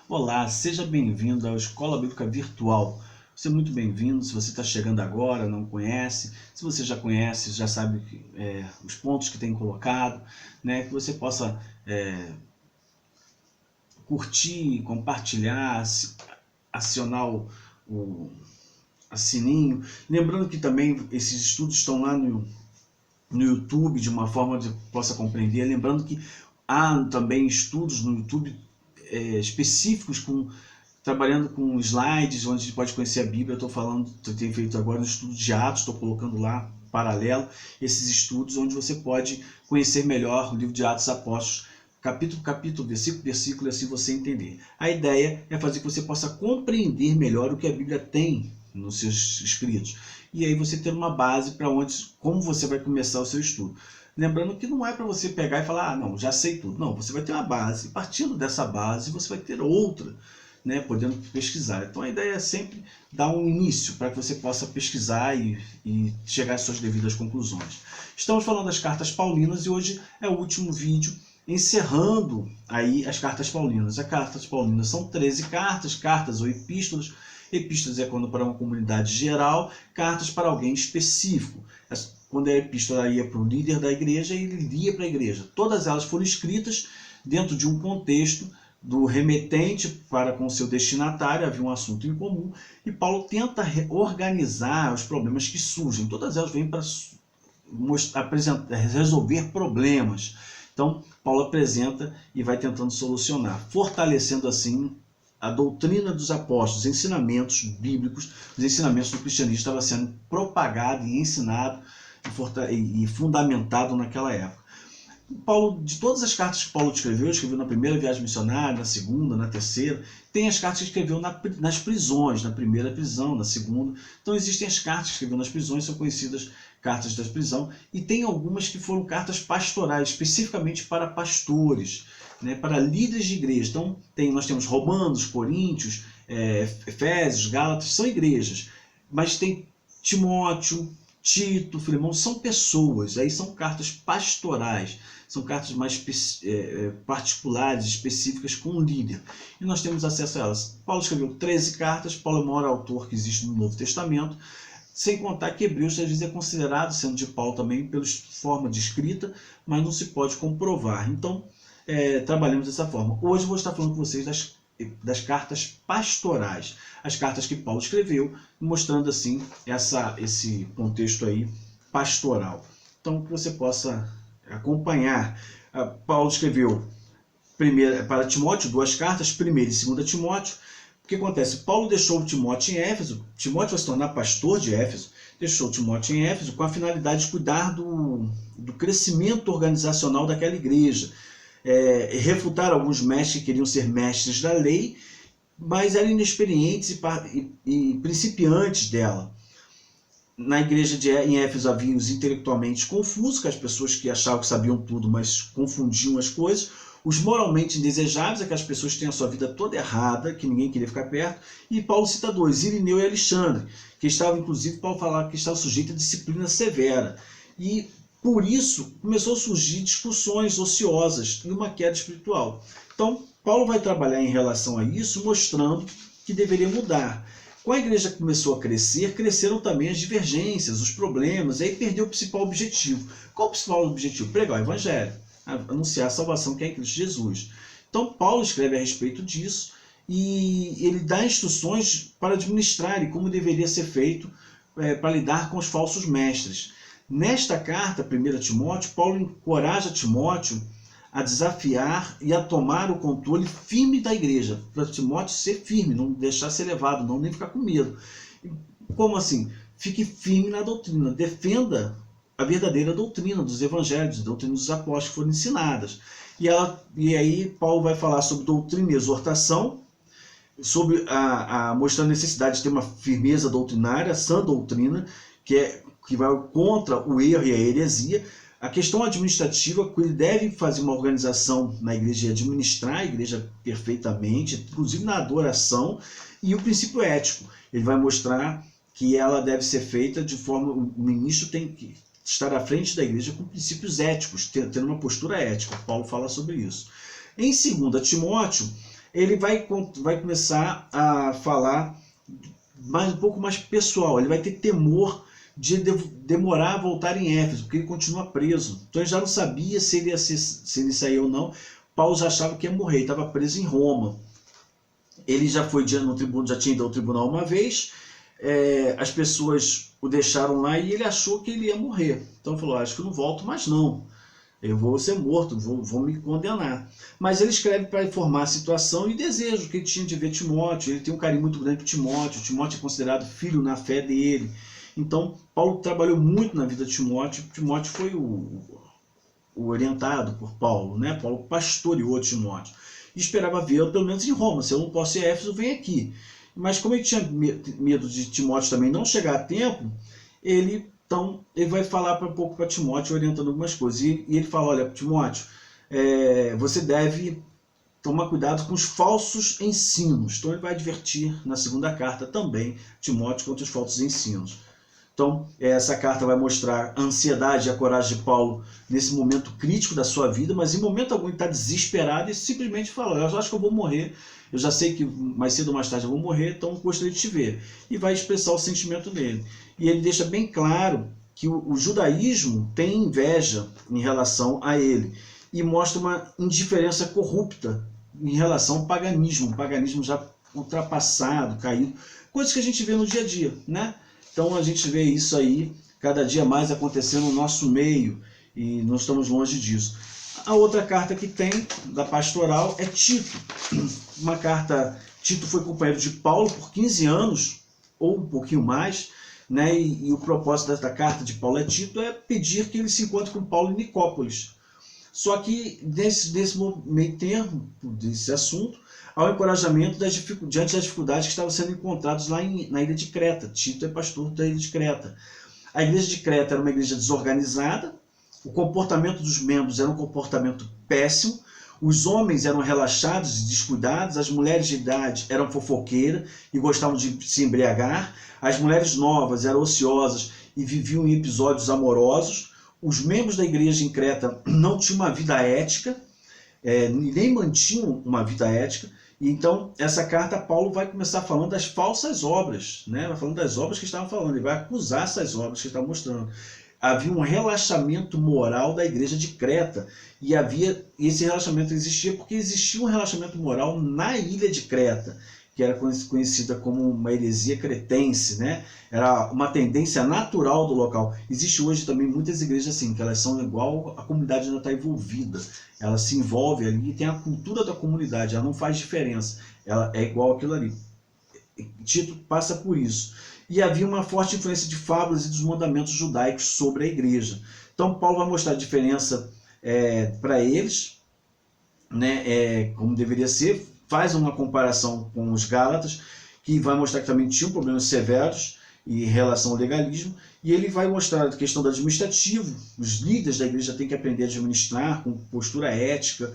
Olá, seja bem-vindo à Escola Bíblica Virtual. Você é muito bem-vindo. Se você está chegando agora, não conhece, se você já conhece, já sabe os pontos que tem colocado, né? Que você possa curtir, compartilhar, acionar o sininho. Lembrando que também esses estudos estão lá no YouTube, de uma forma que possa compreender. Lembrando que há também estudos no YouTube específicos trabalhando com slides, onde a gente pode conhecer a Bíblia. Eu tenho feito agora um estudo de Atos, estou colocando lá, paralelo, esses estudos, onde você pode conhecer melhor o livro de Atos Apóstolos, capítulo por capítulo, versículo por versículo, assim você entender. A ideia é fazer que você possa compreender melhor o que a Bíblia tem nos seus escritos. E aí você ter uma base para como você vai começar o seu estudo. Lembrando que não é para você pegar e falar, não, já sei tudo. Não, você vai ter uma base. Partindo dessa base, você vai ter outra, né, podendo pesquisar. Então a ideia é sempre dar um início para que você possa pesquisar e chegar às suas devidas conclusões. Estamos falando das cartas paulinas e hoje é o último vídeo encerrando aí as cartas paulinas. As cartas paulinas são 13 cartas, cartas ou epístolas. Epístolas é quando para uma comunidade geral, cartas para alguém específico. Quando a epístola ia para o líder da igreja, ele lia para a igreja. Todas elas foram escritas dentro de um contexto do remetente para com seu destinatário, havia um assunto em comum, e Paulo tenta organizar os problemas que surgem. Todas elas vêm para resolver problemas. Então, Paulo apresenta e vai tentando solucionar, fortalecendo assim a doutrina dos apóstolos, ensinamentos bíblicos, os ensinamentos do cristianismo estavam sendo propagado e ensinado e fundamentado naquela época. Paulo, de todas as cartas que Paulo escreveu na primeira viagem missionária, na segunda, na terceira, tem as cartas que escreveu nas prisões, na primeira prisão, na segunda. Então existem as cartas que escreveu nas prisões, são conhecidas cartas da prisão, e tem algumas que foram cartas pastorais, especificamente para pastores, né, para líderes de igreja. Então nós temos Romanos, Coríntios, Efésios, Gálatas, são igrejas, mas tem Timóteo, Tito, Filemão, são pessoas, aí são cartas pastorais, são cartas mais particulares, específicas com um líder, e nós temos acesso a elas. Paulo escreveu 13 cartas, Paulo é o maior autor que existe no Novo Testamento, sem contar que Hebreus às vezes é considerado, sendo de Paulo também, pela forma de escrita, mas não se pode comprovar. Então, trabalhamos dessa forma. Hoje eu vou estar falando com vocês das cartas pastorais, as cartas que Paulo escreveu, mostrando assim esse contexto aí pastoral. Então, que você possa acompanhar. Paulo escreveu para Timóteo 2 cartas, 1ª e 2ª Timóteo. O que acontece? Paulo deixou Timóteo em Éfeso, Timóteo vai se tornar pastor de Éfeso, deixou Timóteo em Éfeso com a finalidade de cuidar do crescimento organizacional daquela igreja, refutar alguns mestres que queriam ser mestres da lei, mas eram inexperientes e principiantes dela. Na igreja em Éfeso havia os intelectualmente confusos, que as pessoas que achavam que sabiam tudo, mas confundiam as coisas. Os moralmente indesejáveis, aquelas pessoas que têm a sua vida toda errada, que ninguém queria ficar perto. E Paulo cita dois, Irineu e Alexandre, que estavam, inclusive, Paulo falava que estavam sujeitos a disciplina severa. E por isso começou a surgir discussões ociosas e uma queda espiritual. Então, Paulo vai trabalhar em relação a isso, mostrando que deveria mudar. Quando a igreja começou a crescer, cresceram também as divergências, os problemas, e aí perdeu o principal objetivo. Qual o principal objetivo? Pregar o evangelho, anunciar a salvação que é em Cristo Jesus. Então Paulo escreve a respeito disso e ele dá instruções para administrar e como deveria ser feito para lidar com os falsos mestres. Nesta carta, 1 Timóteo, Paulo encoraja Timóteo a desafiar e a tomar o controle firme da igreja, para Timóteo ser firme, não deixar ser levado, não nem ficar com medo. Como assim? Fique firme na doutrina, defenda a verdadeira doutrina dos evangelhos, a doutrina dos apóstolos que foram ensinadas. E aí Paulo vai falar sobre doutrina e exortação, sobre mostrando a necessidade de ter uma firmeza doutrinária, sã doutrina, que vai contra o erro e a heresia. A questão administrativa, que ele deve fazer uma organização na igreja e administrar a igreja perfeitamente, inclusive na adoração, e o princípio ético. Ele vai mostrar que ela deve ser feita de forma... O ministro tem que estar à frente da igreja com princípios éticos, tendo uma postura ética. Paulo fala sobre isso. Em 2 Timóteo, ele vai começar a falar um pouco mais pessoal. Ele vai ter temor de demorar a voltar em Éfeso, porque ele continua preso. Então ele já não sabia se ele ia sair ou não. Paulo já achava que ia morrer, estava preso em Roma. Ele já foi no tribunal, já tinha ido ao tribunal uma vez, as pessoas o deixaram lá e ele achou que ele ia morrer. Então ele falou, acho que eu não volto mais não, eu vou ser morto, vou me condenar. Mas ele escreve para informar a situação e desejo que ele tinha de ver Timóteo. Ele tem um carinho muito grande por Timóteo. Timóteo é considerado filho na fé dele. Então Paulo trabalhou muito na vida de Timóteo. Timóteo foi o orientado por Paulo, né? Paulo pastoreou Timóteo e esperava vê-lo pelo menos em Roma. Se eu não posso ir a Éfeso, vem aqui. Mas como ele tinha medo de Timóteo também não chegar a tempo, ele vai falar um pouco para Timóteo, orientando algumas coisas. E ele fala, olha, Timóteo, você deve tomar cuidado com os falsos ensinos. Então ele vai advertir na segunda carta também Timóteo contra os falsos ensinos. Então essa carta vai mostrar a ansiedade e a coragem de Paulo nesse momento crítico da sua vida, mas em momento algum ele está desesperado e simplesmente fala, eu acho que eu vou morrer, eu já sei que mais cedo ou mais tarde eu vou morrer, então eu gostaria de te ver. E vai expressar o sentimento dele. E ele deixa bem claro que o judaísmo tem inveja em relação a ele e mostra uma indiferença corrupta em relação ao paganismo, um paganismo já ultrapassado, caído, coisas que a gente vê no dia a dia, né? Então a gente vê isso aí cada dia mais acontecendo no nosso meio e não estamos longe disso. A outra carta que tem da pastoral é Tito. Uma carta, Tito foi companheiro de Paulo por 15 anos, ou um pouquinho mais, né? E o propósito desta carta de Paulo a Tito é pedir que ele se encontre com Paulo em Nicópolis. Só que nesse meio termo desse assunto, há o encorajamento diante das dificuldades que estavam sendo encontradas lá na ilha de Creta. Tito é pastor da ilha de Creta. A igreja de Creta era uma igreja desorganizada, o comportamento dos membros era um comportamento péssimo, os homens eram relaxados e descuidados, as mulheres de idade eram fofoqueiras e gostavam de se embriagar, as mulheres novas eram ociosas e viviam em episódios amorosos, os membros da igreja em Creta não tinham uma vida ética, nem mantinham uma vida ética. Então, essa carta, Paulo vai começar falando das falsas obras, né? Vai falando das obras que estavam falando, ele vai acusar essas obras que estavam mostrando. Havia um relaxamento moral da igreja de Creta, e esse relaxamento existia porque existia um relaxamento moral na ilha de Creta, que era conhecida como uma heresia cretense, né? Era uma tendência natural do local. Existe hoje também muitas igrejas assim, que elas são igual, a comunidade ainda está envolvida, ela se envolve ali e tem a cultura da comunidade, ela não faz diferença, ela é igual aquilo ali. Tito passa por isso. E havia uma forte influência de fábulas e dos mandamentos judaicos sobre a igreja. Então Paulo vai mostrar a diferença para eles, né, como deveria ser, faz uma comparação com os Gálatas, que vai mostrar que também tinham problemas severos em relação ao legalismo, e ele vai mostrar a questão do administrativo, os líderes da igreja têm que aprender a administrar com postura ética,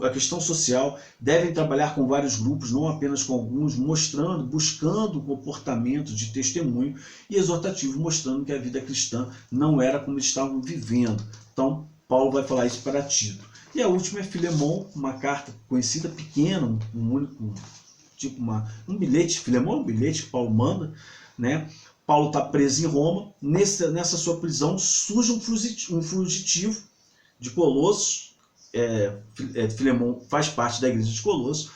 a questão social, devem trabalhar com vários grupos, não apenas com alguns, mostrando, buscando comportamento de testemunho e exortativo, mostrando que a vida cristã não era como eles estavam vivendo. Então, Paulo vai falar isso para Tito. E a última é Filemon, uma carta conhecida, pequena, um único, tipo um bilhete. Filemon é um bilhete que Paulo manda, né? Paulo está preso em Roma. Nessa sua prisão surge um fugitivo de Colossos. Filemon faz parte da igreja de Colossos,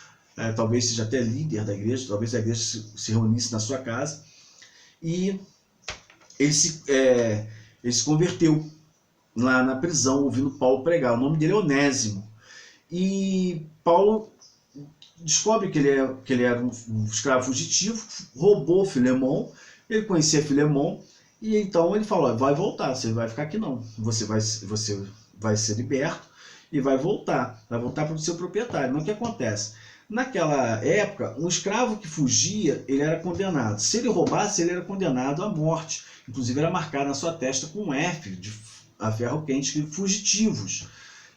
talvez seja até líder da igreja, talvez a igreja se reunisse na sua casa. E ele se converteu lá na prisão, ouvindo Paulo pregar. O nome dele é Onésimo. E Paulo descobre que ele era um escravo fugitivo, roubou Filemon, ele conhecia Filemon, e então ele falou, vai voltar, você vai ficar aqui não, você vai ser liberto e vai voltar para o seu proprietário. Mas o que acontece? Naquela época, um escravo que fugia, ele era condenado. Se ele roubasse, ele era condenado à morte. Inclusive era marcado na sua testa com um F, a ferro quente, fugitivos.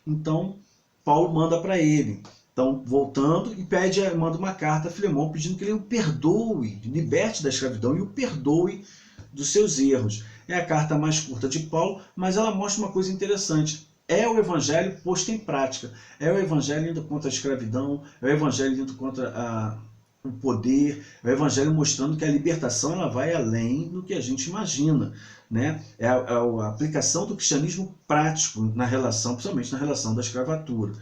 Então, Paulo manda para ele. Então, voltando, e manda uma carta a Filemon pedindo que ele o perdoe, liberte da escravidão e o perdoe dos seus erros. É a carta mais curta de Paulo, mas ela mostra uma coisa interessante. é o evangelho posto em prática, é o evangelho indo contra a escravidão, é o evangelho indo contra o poder, é o evangelho mostrando que a libertação ela vai além do que a gente imagina, né? É a aplicação do cristianismo prático na relação, principalmente na relação da escravatura.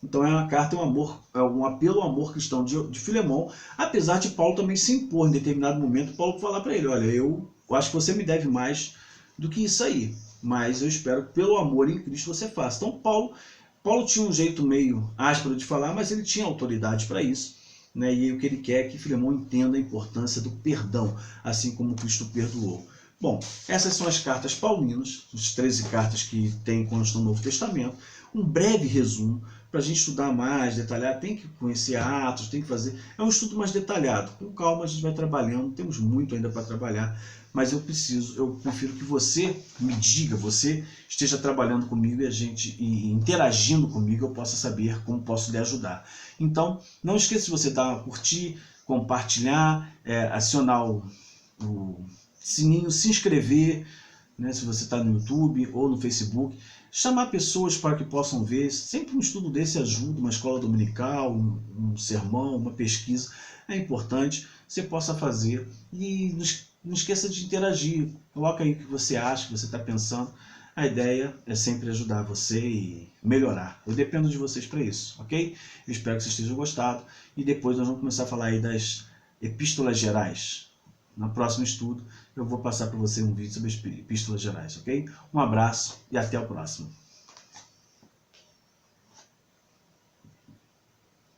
Então é uma carta, é um apelo ao amor cristão de Filemão, apesar de Paulo também se impor em determinado momento. Paulo falar para ele, olha, eu acho que você me deve mais do que isso aí, mas eu espero que pelo amor em Cristo você faça. Então Paulo tinha um jeito meio áspero de falar, mas ele tinha autoridade para isso, né? E o que ele quer é que Filemão entenda a importância do perdão, assim como Cristo perdoou. Bom, essas são as cartas paulinas, as 13 cartas que tem constam no Novo Testamento. Um breve resumo, para a gente estudar mais, detalhar, tem que conhecer Atos, tem que fazer... É um estudo mais detalhado, com calma a gente vai trabalhando, temos muito ainda para trabalhar, mas eu prefiro que você me diga, você esteja trabalhando comigo e interagindo comigo, eu possa saber como posso lhe ajudar. Então, não esqueça de você curtir, compartilhar, acionar o sininho, se inscrever, né, se você está no YouTube ou no Facebook, chamar pessoas para que possam ver. Sempre um estudo desse ajuda, uma escola dominical, um sermão, uma pesquisa, é importante, você possa fazer. E não esqueça de interagir, coloca aí o que você acha, o que você está pensando. A ideia é sempre ajudar você e melhorar. Eu dependo de vocês para isso, ok? Eu espero que vocês tenham gostado e depois nós vamos começar a falar aí das epístolas gerais. No próximo estudo eu vou passar para você um vídeo sobre as epístolas gerais, ok? Um abraço e até o próximo.